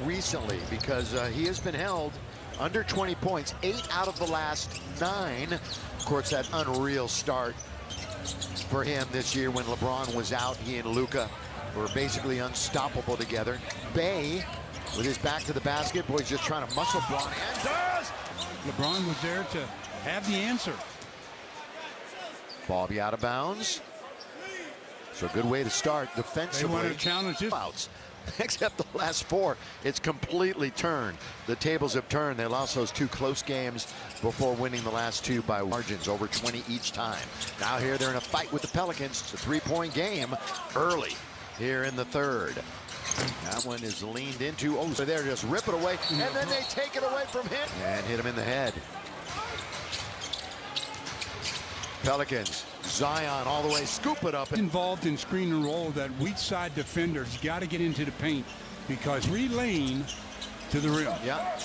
recently, because he has been held under 20 points 8 out of the last 9. Of course, that unreal start for him this year when LeBron was out. He and Luka were basically unstoppable together. Bay, with his back to the basket, boy, he's just trying to muscle Bron, and does! LeBron was there to have the answer. Ball be out of bounds. So good way to start defensively. They want to challenge this. Outs. Except the last 4, it's completely turned. The tables have turned. They lost those 2 close games before winning the last 2 by margins, over 20 each time. Now here they're in a fight with the Pelicans. It's a 3-point game early here in the 3rd. That one is leaned into. Oh, so they're just rip it away, and then they take it away from him and hit him in the head. Pelicans, Zion all the way, scoop it up. Involved in screen and roll, that weak side defender's got to get into the paint, because relaying to the rim. Yeah.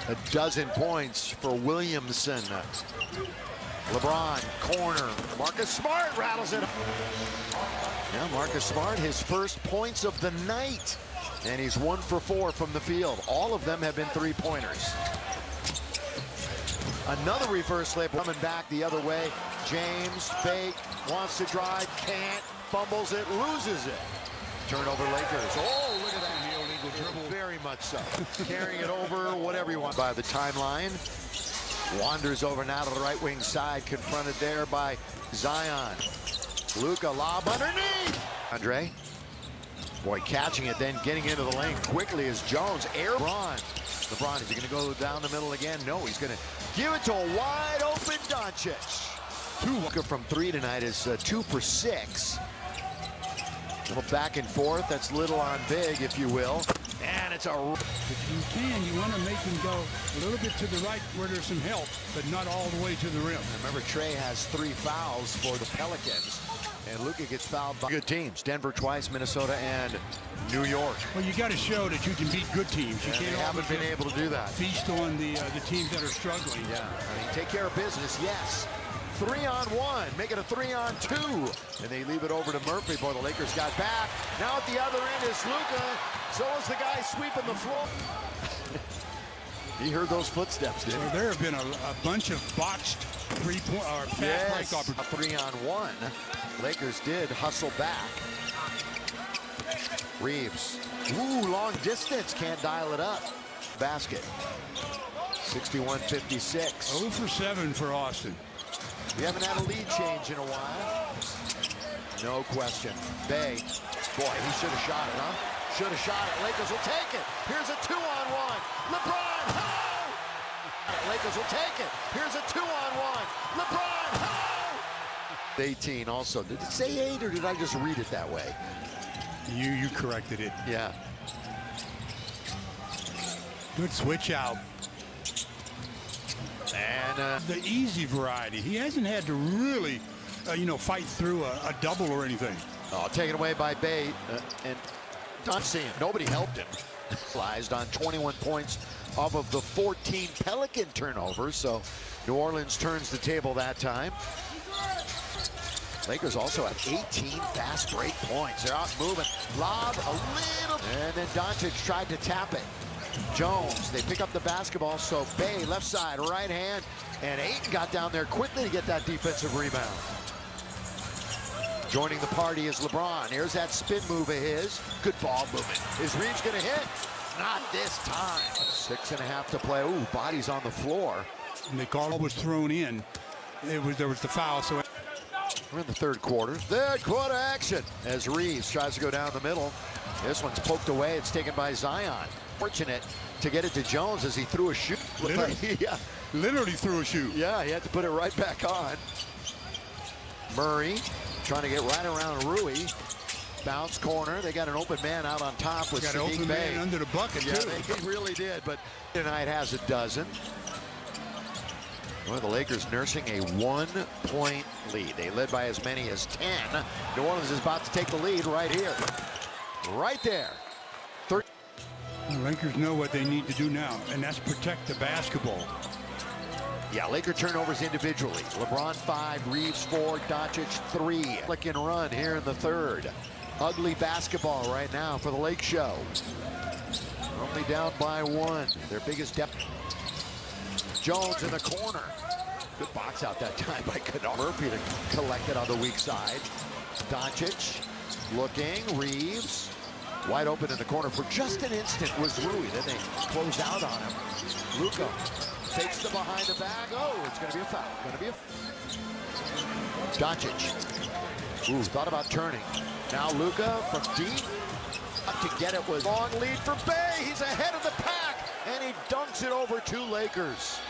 A dozen points for Williamson. LeBron, corner. Marcus Smart rattles it. Yeah, Marcus Smart, his first points of the night. And he's 1 for 4 from the field. All of them have been 3-pointers. Another reverse layup coming back the other way. James, fake, wants to drive, can't, fumbles it, loses it. Turnover Lakers. Oh, look at that. The illegal dribble. Very much so. Carrying it over, whatever you want. By the timeline. Wanders over now to the right wing side, confronted there by Zion. Luka, lob underneath. Andre. Boy, catching it, then getting into the lane quickly is Jones. LeBron, is he going to go down the middle again? No, he's going to give it to a wide open Doncic. Luka from 3 tonight is 2 for 6. A little back and forth. That's little on big, if you will. And it's a... If you can, you want to make him go a little bit to the right where there's some help, but not all the way to the rim. Remember, Trey has 3 fouls for the Pelicans. And Luka gets fouled by good teams. Denver twice, Minnesota, and New York. Well, you got to show that you can beat good teams. You can't haven't been able to do that. Feast on the teams that are struggling. Yeah, I mean, take care of business, yes. 3-on-1, make it a 3-on-2. And they leave it over to Murphy. Boy, the Lakers got back. Now at the other end is Luka. So is the guy sweeping the floor. He heard those footsteps, didn't he? So there have been a bunch of botched three-point or fast break opportunities. 3-on-1. Lakers did hustle back. Reeves. Ooh, long distance. Can't dial it up. Basket. 61-56. 0 for 7 for Austin. We haven't had a lead change in a while. No question. Bay. Boy, he should have shot it, huh? Should have shot it. Lakers will take it. Here's a 2-on-1. LeBron. Oh! Lakers will take it. Here's a 2-on-1. LeBron. Oh! 18 also. Did it say 8 or did I just read it that way? You corrected it. Yeah. Good switch out. And the easy variety. He hasn't had to really, fight through a double or anything. Oh, taken away by Bay. And not seeing. Nobody helped him. Flies on 21 points off of the 14 Pelican turnovers. So New Orleans turns the table that time. Lakers also have 18 fast break points. They're out moving. Lob a little. And then Doncic tried to tap it. Jones, they pick up the basketball. So Bay, left side, right hand. And Ayton got down there quickly to get that defensive rebound. Joining the party is LeBron. Here's that spin move of his. Good ball movement. Is Reeves going to hit? Not this time. 6.5 to play. Ooh, body's on the floor. And the call was thrown in. There was the foul. So we're in the third quarter. Third quarter action as Reeves tries to go down the middle. This one's poked away. It's taken by Zion. Fortunate to get it to Jones as he threw a shoe. Literally threw a shoe. Yeah, he had to put it right back on. Murray trying to get right around Rui. Bounce corner. They got an open man out on top with got an open Bay. Man under the bucket, yeah, too. They really did, but tonight has a dozen. Well, the Lakers nursing a 1-point lead. They led by as many as 10. New Orleans is about to take the lead right here. Right there. The Lakers know what they need to do now, and that's protect the basketball. Yeah, Laker turnovers individually. LeBron 5, Reeves 4, Doncic 3. Click and run here in the third. Ugly basketball right now for the Lake Show. Only down by 1. Their biggest depth. Jones in the corner. Good box out that time by Kennard. Murphy to collect it on the weak side. Doncic looking. Reeves wide open in the corner for just an instant was Rui. Then they close out on him. Luka takes the behind the back. Oh, it's going to be a foul. Going to be a Doncic. Ooh, thought about turning. Now Luka from deep. Up to get it was long lead for Bay. He's ahead of the pack, and he dunks it over 2 Lakers.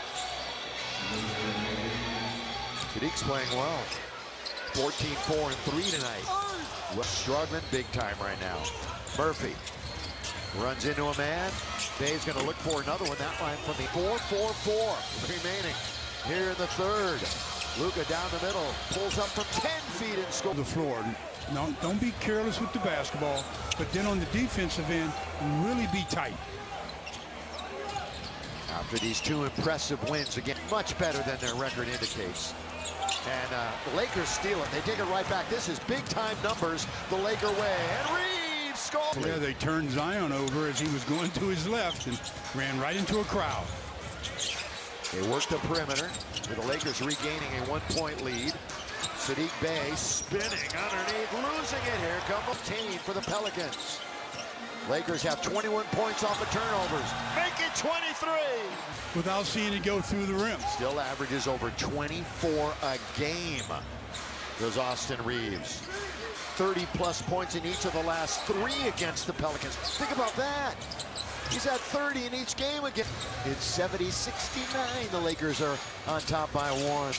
Sadiq's playing well. 14, 4, and 3 tonight. Struggling big time right now. Murphy runs into a man. Bay's going to look for another one. That line from the 4-4-4 remaining here in the third. Luka down the middle, pulls up from 10 feet and scores. The floor. No, don't be careless with the basketball, but then on the defensive end, really be tight. After these 2 impressive wins, again, much better than their record indicates. And the Lakers steal it. They take it right back. This is big-time numbers the Laker way. And Reeves scores. Yeah, they turned Zion over as he was going to his left and ran right into a crowd. They work the perimeter with the Lakers regaining a 1-point lead. Sadiq Bey spinning underneath, losing it. Here comes obtained for the Pelicans. Lakers have 21 points off of turnovers. Make it 23. Without seeing it go through the rim. Still averages over 24 a game. Goes Austin Reeves. 30-plus points in each of the last 3 against the Pelicans. Think about that. He's at 30 in each game again. It's 70-69. The Lakers are on top by 1.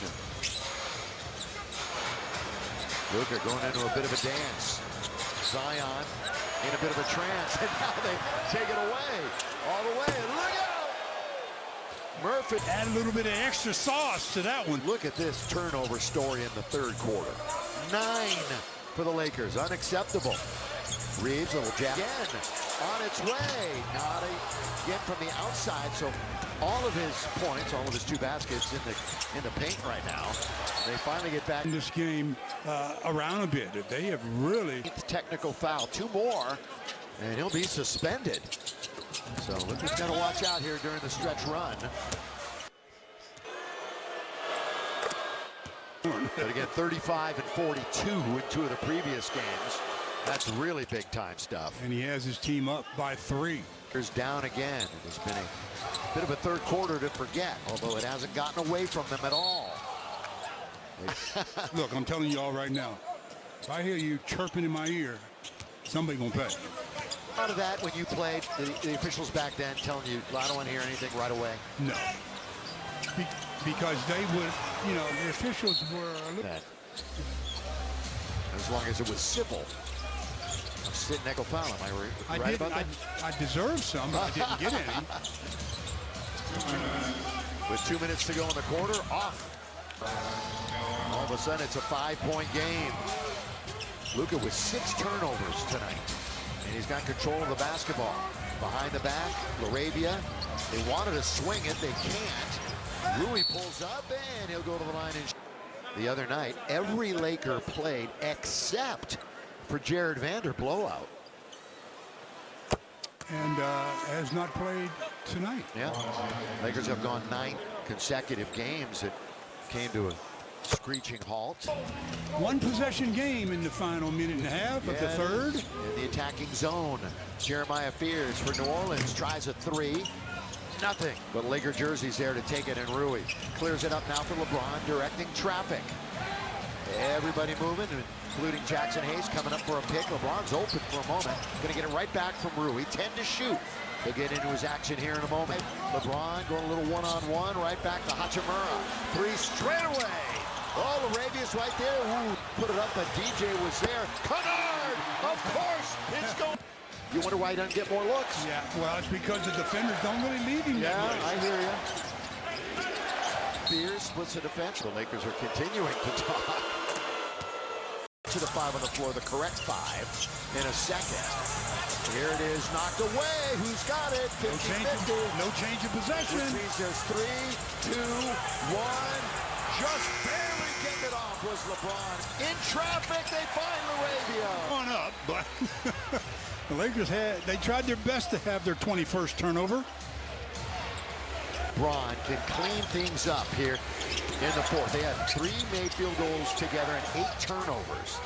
Luka going into a bit of a dance. Zion in a bit of a trance, and now they take it away. All the way, and look out! Murphy. Add a little bit of extra sauce to that one. Look at this turnover story in the third quarter. 9 for the Lakers, unacceptable. Reeves, a little jab again, on its way. Not again from the outside, so all of his points, all of his 2 baskets in the paint right now. They finally get back in this game around a bit. They have really technical foul. 2 more, and he'll be suspended. So Luka's got to watch out here during the stretch run. But again, 35 and 42 in 2 of the previous games. That's really big time stuff. And he has his team up by 3. Here's down again. It has been a bit of a third quarter to forget, although it hasn't gotten away from them at all. Look, I'm telling you all right now, if I hear you chirping in my ear, somebody gonna pay. Out of that when you played, the officials back then telling you, I don't want to hear anything right away? No. Because they would, you know, the officials were a little... As long as it was civil. Sit nickel foul, am I right about that? I deserved some, but I didn't get any. With 2 minutes to go in the quarter, off. All of a sudden, it's a 5-point game. Luka with 6 turnovers tonight. And he's got control of the basketball. Behind the back, LaRavia. They wanted to swing it, they can't. Rui pulls up, and he'll go to the line. And the other night, every Laker played except for Jared Vander blowout. And has not played tonight. Yeah. Lakers have gone 9 consecutive games. It came to a screeching halt. 1 possession game in the final minute and a half of the third. In the attacking zone, Jeremiah Fears for New Orleans tries a 3. Nothing, but Laker jerseys there to take it, and Rui clears it up now for LeBron, directing traffic. Everybody moving, including Jackson Hayes coming up for a pick. LeBron's open for a moment. Going to get it right back from Rui. 10 to shoot. He'll get into his action here in a moment. LeBron going a little one-on-one. Right back to Hachimura. 3 straight away. Oh, LaRavia's right there. Ooh, put it up, but DJ was there. Kennard, of course, it's going. You wonder why he doesn't get more looks? Yeah, well, it's because the defenders don't really leave him that way. I hear you. Fears splits the defense. The Lakers are continuing to talk. To the 5 on the floor, the correct 5 in a second. Here it is, knocked away. Who's got it? 50-50. No change of possession. Which means there's 3, 2, 1. Just barely getting it off was LeBron. In traffic, they find Laravia. On up, but the Lakers they tried their best to have their 21st turnover. LeBron can clean things up here in the fourth. They had 3 made field goals together and 8 turnovers.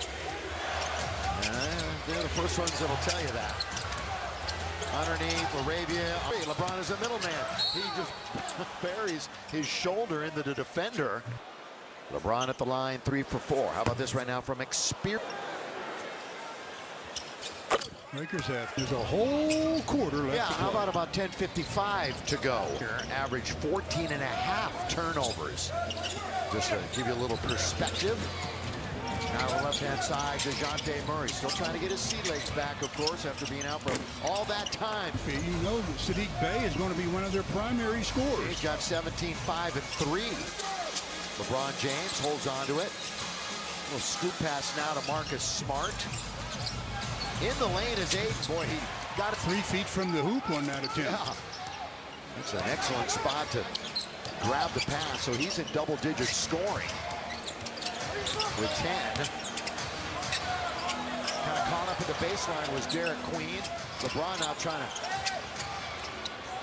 They're the first ones that'll tell you that. Underneath, Laravia. LeBron is a middleman. He just buries his shoulder into the defender. LeBron at the line, 3 for 4. How about this right now from experience? Lakers there's a whole quarter left. Yeah, how about 10:55 to go? Average 14.5 turnovers. Just to give you a little perspective. Now on the left-hand side, DeJounte Murray still trying to get his sea legs back, of course, after being out for all that time. You know that Sadiq Bey is going to be one of their primary scorers. He's got 17, 5, and 3. LeBron James holds on to it. A little scoop pass now to Marcus Smart. In the lane is Aiden. Boy, he got it 3 feet from the hoop on that attempt. Yeah. It's an excellent spot to grab the pass, so he's in double-digit scoring with 10. Kind of caught up at the baseline was Derek Queen. LeBron now trying to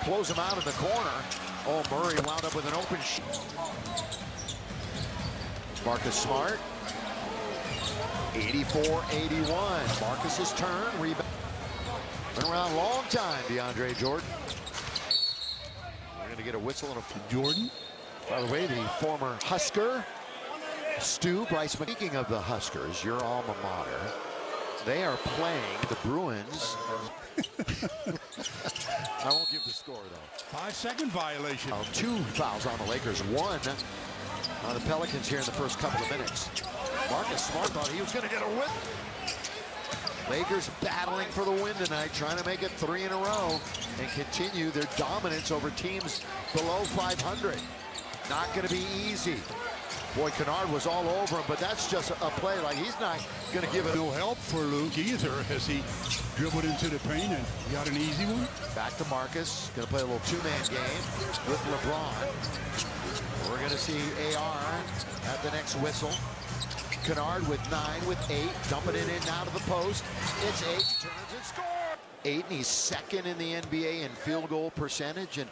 close him out in the corner. Oh, Murray wound up with an open shot. Marcus Smart. 84-81. Marcus's turn. Rebound. Been around a long time, DeAndre Jordan. We're going to get a whistle and a Jordan. By the way, the former Husker, Stu Bryce. Speaking of the Huskers, your alma mater, they are playing the Bruins. I won't give the score, though. 5-second violation. 2 fouls on the Lakers. 1 on the Pelicans here in the first couple of minutes. Marcus Smart thought he was going to get a win. Lakers battling for the win tonight, trying to make it 3 in a row and continue their dominance over teams below 500. Not going to be easy. Boy, Kennard was all over him, but that's just a play like he's not going to give it. No help for Luke either as he dribbled into the paint and got an easy one. Back to Marcus. Going to play a little 2-man game with LeBron. We're going to see AR at the next whistle. Kennard with 9, with 8, dumping it in now to the post. It's 8, turns and scores. 8, and he's second in the NBA in field goal percentage. And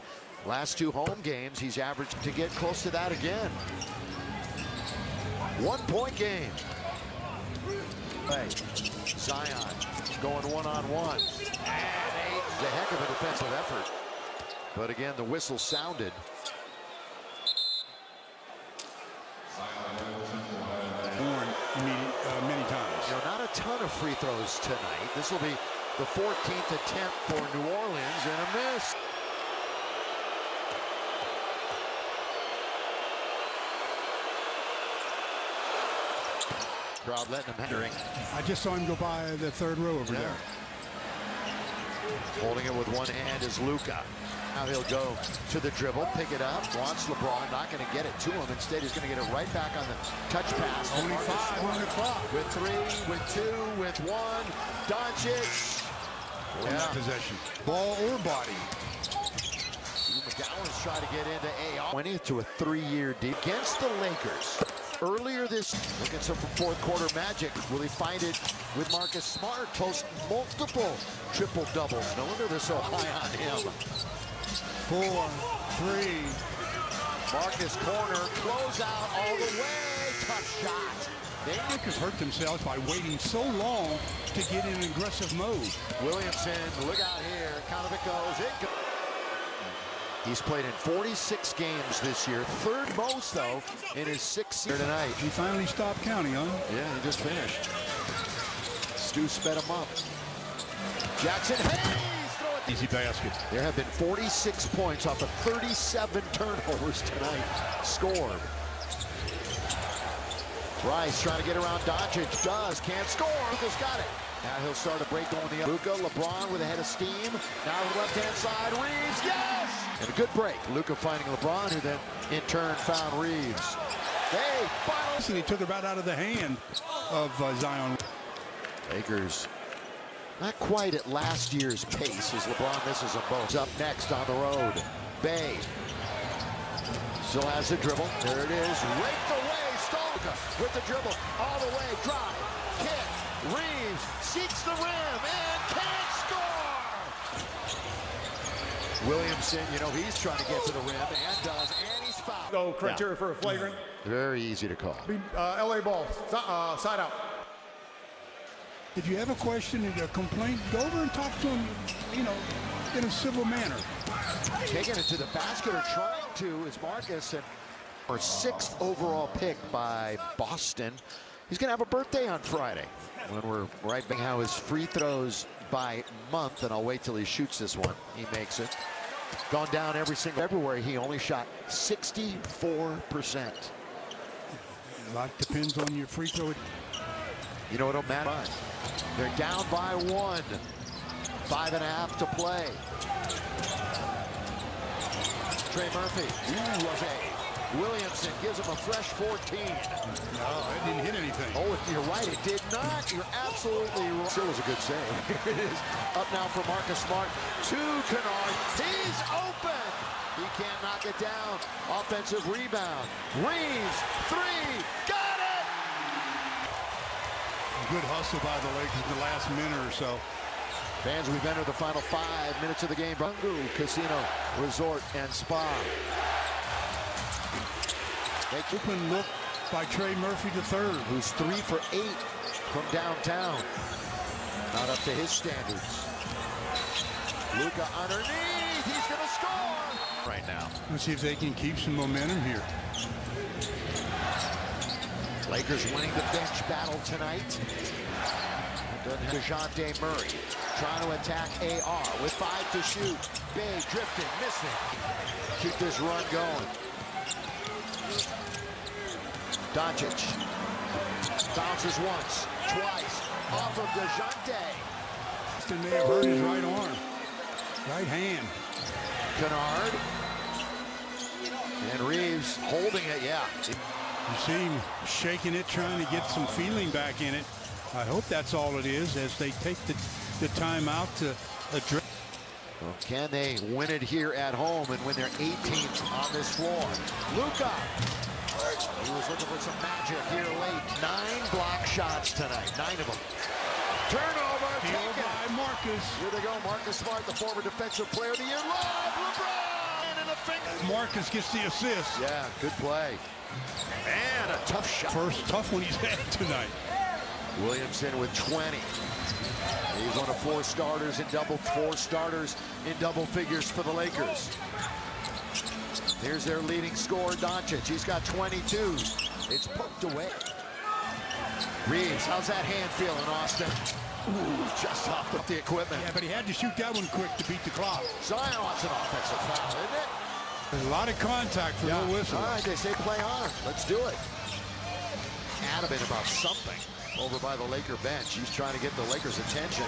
last 2 home games, he's averaged to get close to that again. 1-point game. Hey, Zion going one-on-one. And 8 is a heck of a defensive effort. But again, the whistle sounded. Many times. You know, not a ton of free throws tonight. This will be the 14th attempt for New Orleans and a miss. Crowd letting him entering. I just saw him go by the 3rd row over there. Holding it with one hand is Luka. Now he'll go to the dribble, pick it up, wants LeBron, not going to get it to him. Instead, he's going to get it right back on the touch pass. Only 5 on the clock. With 3, with 2, with 1. Doncic. Yeah. Possession. Ball or body. McGowan's trying to get into AR. 20th to a 3-year deal against the Lakers. Earlier this, looking some fourth quarter magic. Will he find it with Marcus Smart? Post multiple triple doubles. No wonder they're so high on him. 4, 3. Marcus corner, close out all the way. Tough shot. The Lakers hurt themselves by waiting so long to get in aggressive mode. Williamson, look out here. Count of it goes. It goes. He's played in 46 games this year. 3rd most, though, in his 6th season tonight. He finally stopped counting, huh? Yeah, he just finished. Stu sped him up. Jackson Hayes. Easy basket. There have been 46 points off of 37 turnovers tonight scored. Rice trying to get around Doncic. Does. Can't score. Luka's got it. Now he'll start a break going the other. Luka, LeBron with a head of steam. Now the left-hand side. Reeves. Yes! And a good break. Luka finding LeBron, who then in turn found Reeves. Hey, finally. He took it right out of the hand of Zion. Lakers not quite at last year's pace as LeBron misses them both. Up next on the road, Bey. Still has the dribble. There it is. Raked away. Stalled. Luka with the dribble, all the way, drive, kick. Reeves seeks the rim and can't score! Williamson, you know, he's trying to get to the rim and does, and he's fouled. No criteria for a flagrant. Very easy to call. LA ball, side out. If you have a question or a complaint, go over and talk to him, you know, in a civil manner. Taking it to the basket or trying to is Marcus, and our 6th overall pick by Boston. He's going to have a birthday on Friday when we're right back how his free throws by month, and I'll wait till he shoots this one. He makes it. Gone down every single February. He only shot 64%. A lot depends on your free throw. You know, it'll matter. They're down by 1. 5.5 to play. Trey Murphy. Ooh, okay. Williamson gives him a fresh 14. No, it didn't hit anything. Oh, you're right, it did not. You're absolutely right. Still was a good save. Here it is. Up now for Marcus Smart. To Kennard. He's open. He can't knock it down. Offensive rebound. Reeves, 3. Got it! Good hustle by the Lakers in the last minute or so. Fans, we've entered the final 5 minutes of the game. Bungu Casino Resort and Spa. Open look by Trey Murphy III, who's 3 for 8 from downtown. Not up to his standards. Luka underneath. He's going to score right now. Let's see if they can keep some momentum here. Lakers winning the bench battle tonight. DeJounte Murray trying to attack AR with 5 to shoot. Bay drifting, missing. Keep this run going. Doncic bounces once, twice, off of DeJounte. May have hurt his right arm, right hand. Kennard. And Reeves holding it, yeah. You see him shaking it, trying to get some feeling back in it. I hope that's all it is as they take the time out to address. Well, can they win it here at home and win their 18th on this floor? Luka. He was looking for some magic here late. 9 block shots tonight, 9 of them. Turnover, Steal by Marcus. Here they go, Marcus Smart, the former defensive player of the year. Love, LeBron, and a finger. Marcus gets the assist. Yeah, good play. Man, a tough shot. First tough one he's had tonight. Williamson with 20. He's one of 4 starters in double figures for the Lakers. Here's their leading scorer, Doncic. He's got 22. It's poked away. Reeves, how's that hand feeling, Austin? Ooh, just off the equipment. Yeah, but he had to shoot that one quick to beat the clock. Zion wants an offensive foul, isn't it? There's a lot of contact for no whistle. All right, they say play on. Let's do it. Adamant about something over by the Laker bench. He's trying to get the Lakers' attention.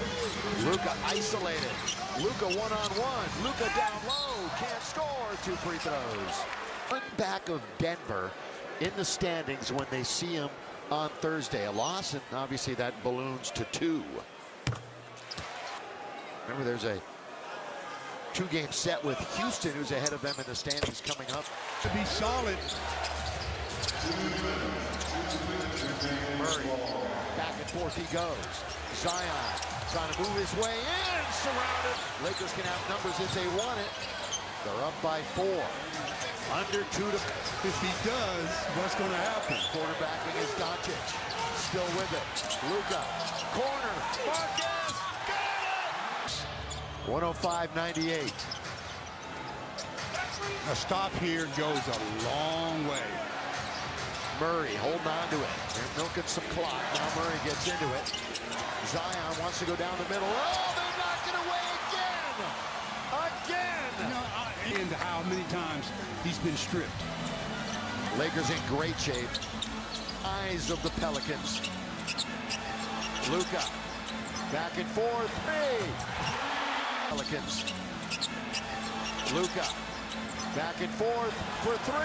Luka isolated. Luka one-on-one. Luka down low. Can't score. 2 free throws. One back of Denver in the standings when they see him on Thursday. A loss, and obviously that balloons to 2. Remember, there's a 2-game set with Houston, who's ahead of them in the standings coming up. To be solid. Murray, back and forth he goes. Zion trying to move his way in, surrounded. Lakers can have numbers if they want it. They're up by 4. Under 2 to... If he does, what's going to happen? Quarterbacking is Doncic. Still with it. Luka. Corner. Marcus. Got it! 105-98. A stop here goes a long way. Murray holding on to it. They're milking some clock. Now Murray gets into it. Zion wants to go down the middle. Oh, they knocked it away again! Again! You know, and how many times he's been stripped. Lakers in great shape. Eyes of the Pelicans. Luka. Back and forth. 3. Pelicans. Luka. Back and forth for 3.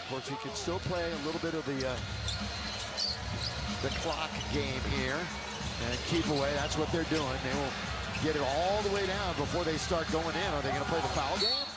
Of course, he can still play a little bit of the clock game here and keep away. That's what they're doing. They will get it all the way down before they start going in. Are they going to play the foul game?